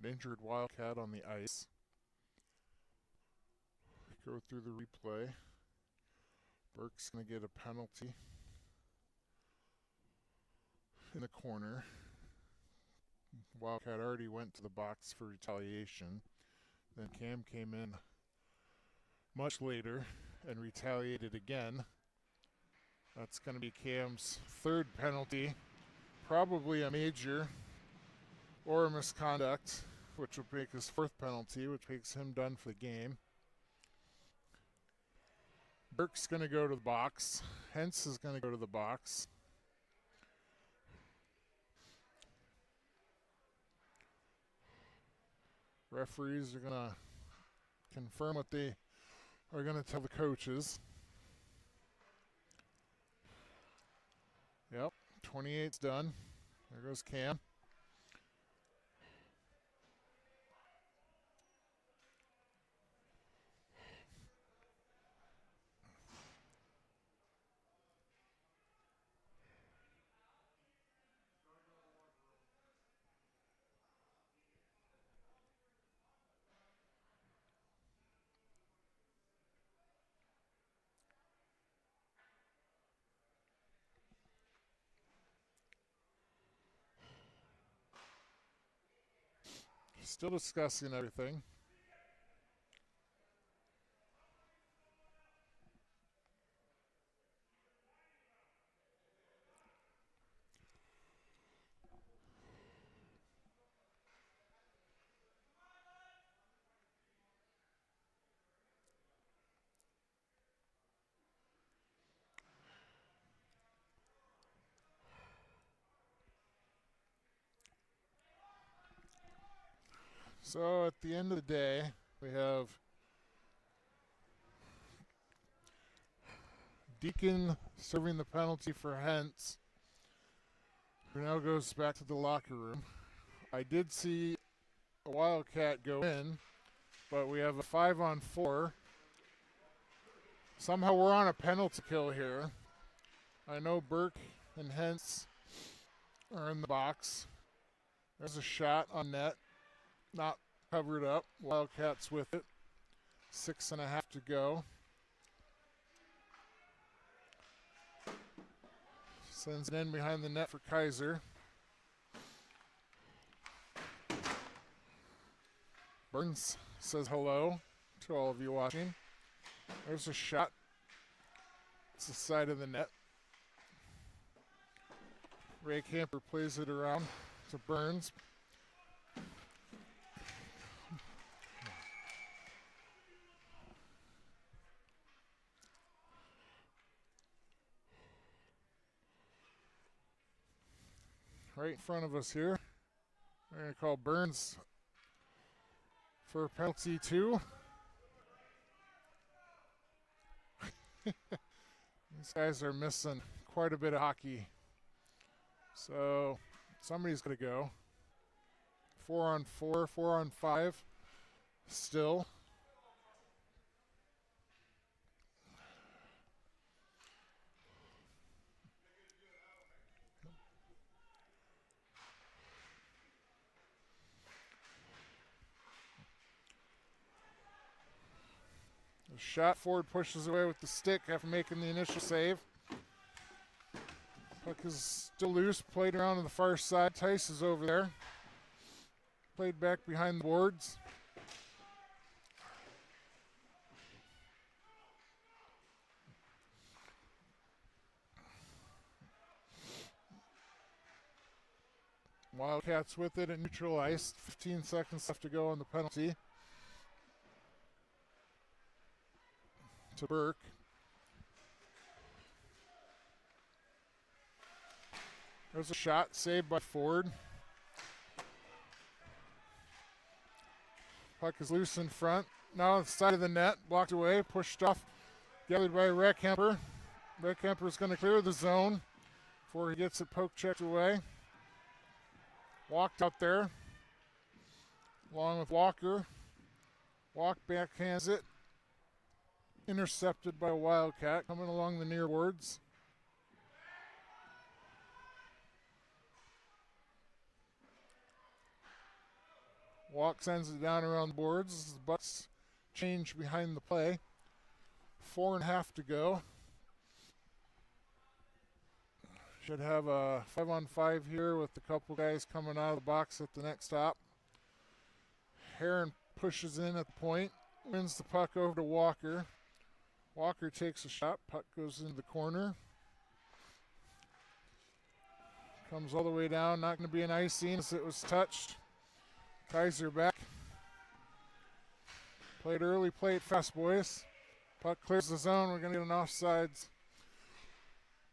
C: An injured Wildcat on the ice. Go through the replay. Burke's going to get a penalty in the corner. Wildcat already went to the box for retaliation. Then Cam came in much later and retaliated again. That's going to be Cam's 3rd penalty. Probably a major or a misconduct, which will make his 4th penalty, which makes him done for the game. Burke's going to go to the box. Hence is going to go to the box. Referees are going to confirm what they are going to tell the coaches. Yep, 28's done. There goes Cam. Still discussing everything. So at the end of the day, we have Deacon serving the penalty for Hence, who now goes back to the locker room. I did see a Wildcat go in, but we have a 5-on-4. Somehow we're on a penalty kill here. I know Burke and Hentz are in the box. There's a shot on net. Not covered up. Wildcats with it. 6.5 to go. Sends it in behind the net for Kaiser. Burns says hello to all of you watching. There's a shot. It's the side of the net. Ray Camper plays it around to Burns. Right in front of us here. We're going to call Burns for penalty 2. These guys are missing quite a bit of hockey. So somebody's going to go. 4-on-4, 4-on-5 still. The shot, Ford pushes away with the stick after making the initial save. Puck is still loose, played around on the far side. Tice is over there. Played back behind the boards. Wildcats with it at neutral ice. 15 seconds left to go on the penalty. To Burke. There's a shot saved by Ford. Puck is loose in front. Now on the side of the net, blocked away, pushed off, gathered by Reckhemper. Reckhemper is going to clear the zone before he gets it poke checked away. Walked out there, along with Walker. Walk backhands it. Intercepted by a Wildcat coming along the near boards. Walk sends it down around the boards. The Bucs change behind the play. 4.5 to go. Should have a 5-on-5 here with a couple guys coming out of the box at the next stop. Heron pushes in at the point. Wins the puck over to Walker. Walker takes a shot. Puck goes into the corner. Comes all the way down. Not going to be an icing as it was touched. Kaiser back. Played early, played fast, boys. Puck clears the zone. We're going to get an offsides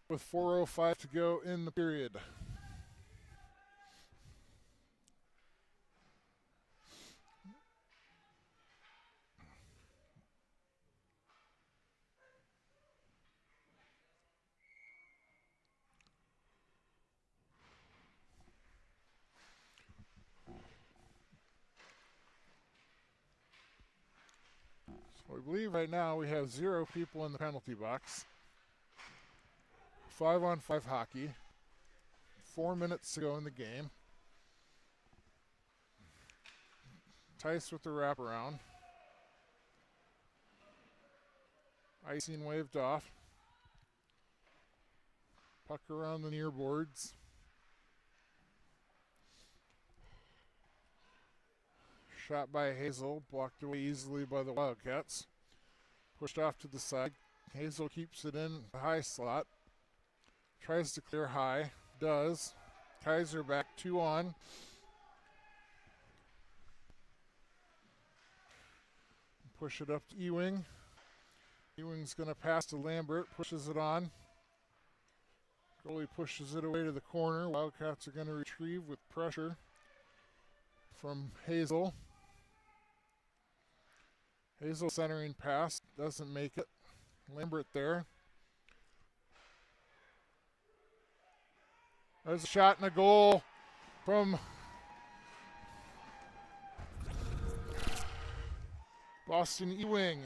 C: with 4:05 to go in the period. So we believe right now we have 0 people in the penalty box. 5-on-5 hockey. 4 minutes to go in the game. Tice with the wraparound. Icing waved off. Puck around the near boards. Shot by Hazel, blocked away easily by the Wildcats. Pushed off to the side. Hazel keeps it in the high slot. Tries to clear high. Does. Kaiser back 2 on. Push it up to Ewing. Ewing's going to pass to Lambert. Pushes it on. Goalie pushes it away to the corner. Wildcats are going to retrieve with pressure from Hazel. Hazel centering pass. Doesn't make it. Lambert there. There's a shot and a goal from Boston Ewing.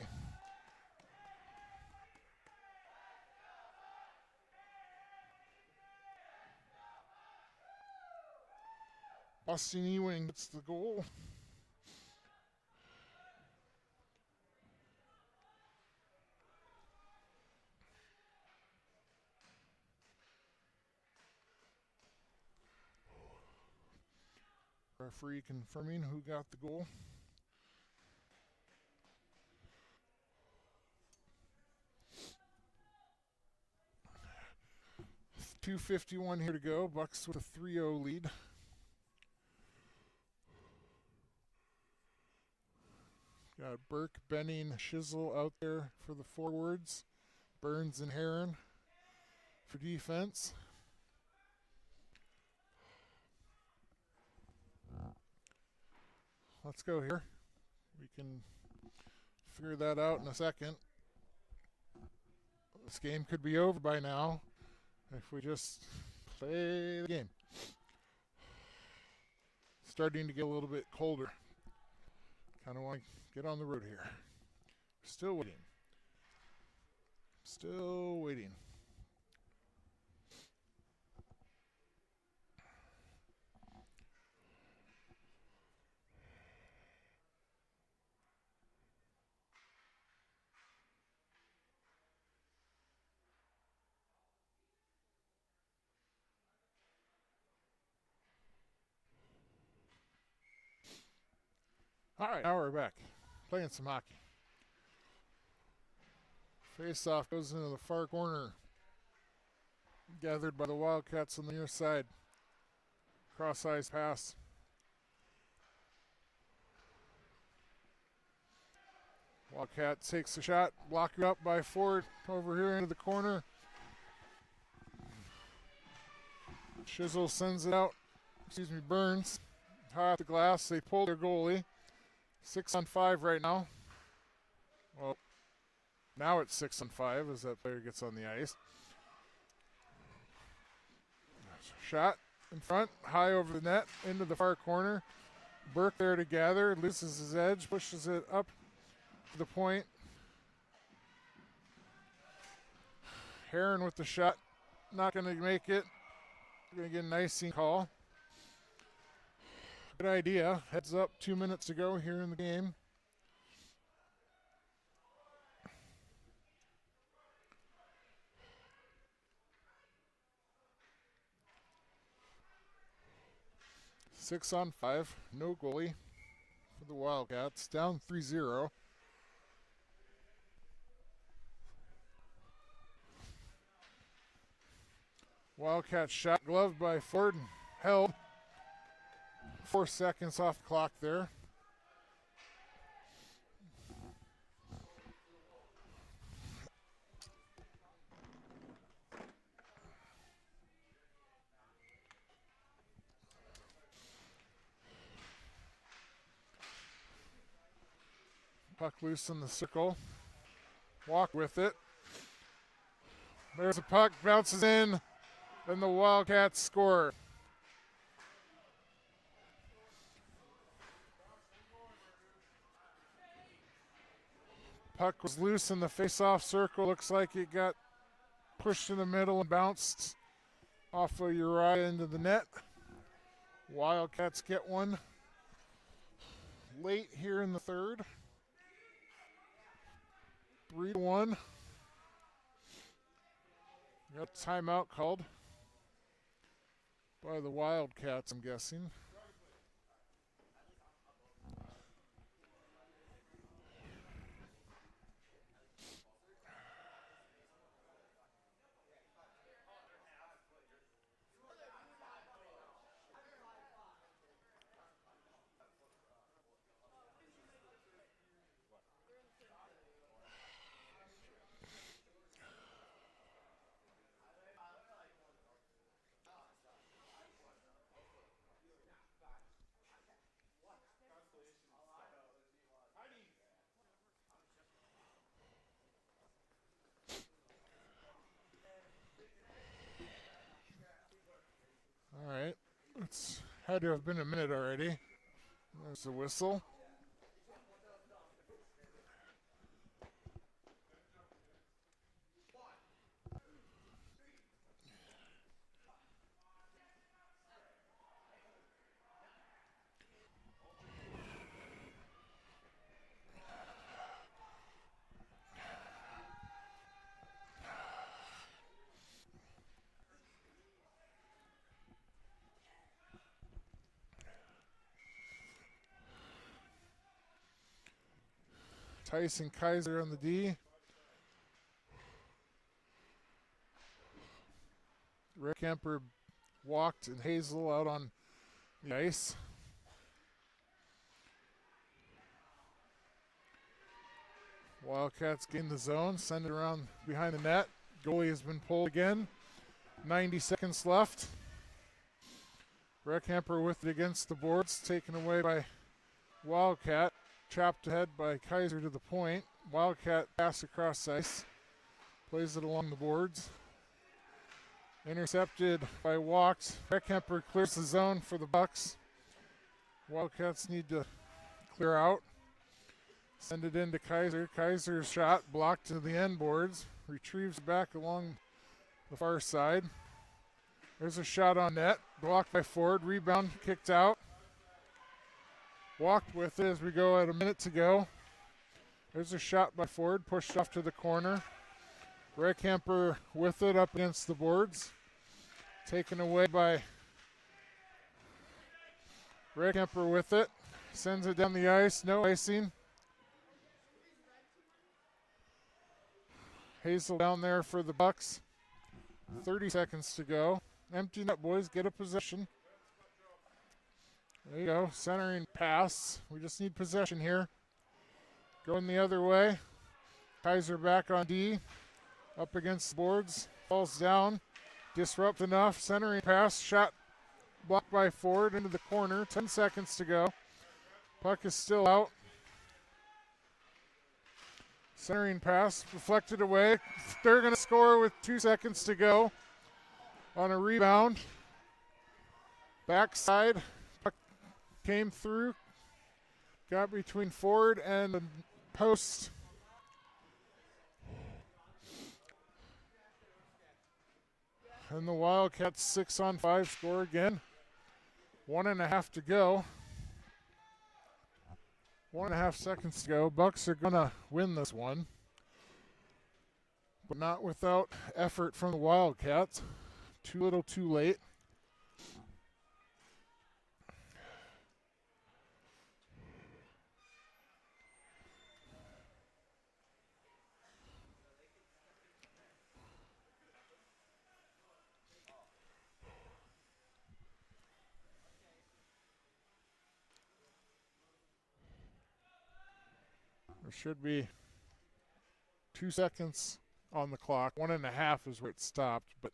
C: Austin Ewing gets the goal. Referee confirming who got the goal. .251 here to go. Bucs with a 3-0 lead. Got Burke, Benning, Shizzle out there for the forwards. Burns and Heron for defense. Let's go here. We can figure that out in a second. This game could be over by now if we just play the game. Starting to get a little bit colder. Kind of want to get on the road here. Still waiting. Still waiting. All right, now we're back. Playing some hockey. Face-off goes into the far corner. Gathered by the Wildcats on the near side. Cross-ice pass. Wildcat takes the shot. Blocked up by Ford over here into the corner. Shizzle sends it out. Burns. High off the glass. They pull their goalie. 6-on-5 right now. Well, now it's 6-on-5 as that player gets on the ice. Shot in front, high over the net, into the far corner. Burke there to gather, loses his edge, pushes it up to the point. Heron with the shot, not going to make it. Going to get an icing call. Good idea. Heads up, 2 minutes to go here in the game. Six on 5, no goalie for the Wildcats. Down 3-0. Wildcats shot gloved by Ford and held. 4 seconds off the clock there. Puck loose in the circle. Walk with it. There's a puck, bounces in, and the Wildcats score. Puck was loose in the face-off circle. Looks like it got pushed in the middle and bounced off of Uriah into the net. Wildcats get one late here in the third. 3-1. Got a timeout called by the Wildcats, I'm guessing. All right, it's had to have been a minute already. There's the whistle. Tyson Kaiser on the D. Rick Kemper walked and Hazel out on the ice. Wildcats gain the zone, send it around behind the net. Goalie has been pulled again. 90 seconds left. Rick Kemper with it against the boards, taken away by Wildcat. Chopped ahead by Kaiser to the point. Wildcat pass across ice. Plays it along the boards. Intercepted by Walks. Rick Kemper clears the zone for the Bucs. Wildcats need to clear out. Send it into Kaiser. Kaiser's shot blocked to the end boards. Retrieves back along the far side. There's a shot on net. Blocked by Ford. Rebound kicked out. Walked with it as we go at a minute to go. There's a shot by Ford. Pushed off to the corner. Rick Kemper with it up against the boards. Taken away by Rick Kemper with it. Sends it down the ice. No icing. Hazel down there for the Bucs. 30 seconds to go. Empty net, boys. Get a possession. There you go. Centering pass. We just need possession here. Going the other way. Kaiser back on D. Up against the boards. Falls down. Disrupt enough. Centering pass. Shot blocked by Ford into the corner. 10 seconds to go. Puck is still out. Centering pass. Deflected away. They're going to score with 2 seconds to go. On a rebound. Backside. Puck came through. Got between Ford and the post. And the Wildcats 6-on-5 score again. 1.5 to go. 1.5 seconds to go. Bucs are going to win this one. But not without effort from the Wildcats. Too little, too late. There should be 2 seconds on the clock. 1.5 is where it stopped, but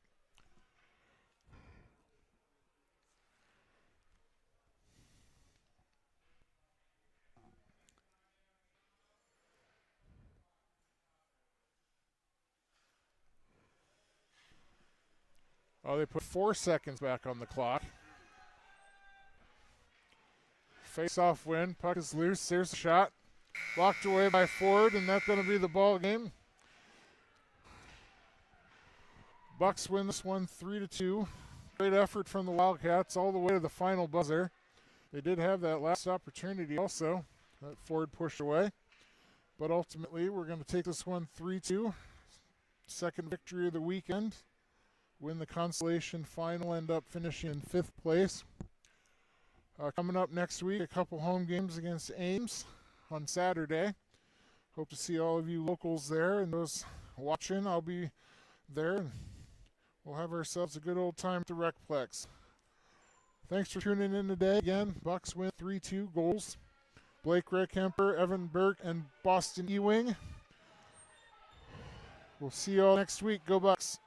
C: they put 4 seconds back on the clock. Face-off win. Puck is loose. There's a shot. Blocked away by Ford, and that's going to be the ball game. Bucs win this one 3-2. Great effort from the Wildcats all the way to the final buzzer. They did have that last opportunity also that Ford pushed away. But ultimately, we're going to take this one 3-2. Second victory of the weekend. Win the consolation final, end up finishing in 5th place. Coming up next week, a couple home games against Ames on Saturday. Hope to see all of you locals there, and those watching, I'll be there. We'll have ourselves a good old time at the Recplex. Thanks for tuning in today. Again, Bucs win 3-2 goals. Blake Rick Kemper, Evan Burke, and Boston Ewing. We'll see you all next week. Go Bucs.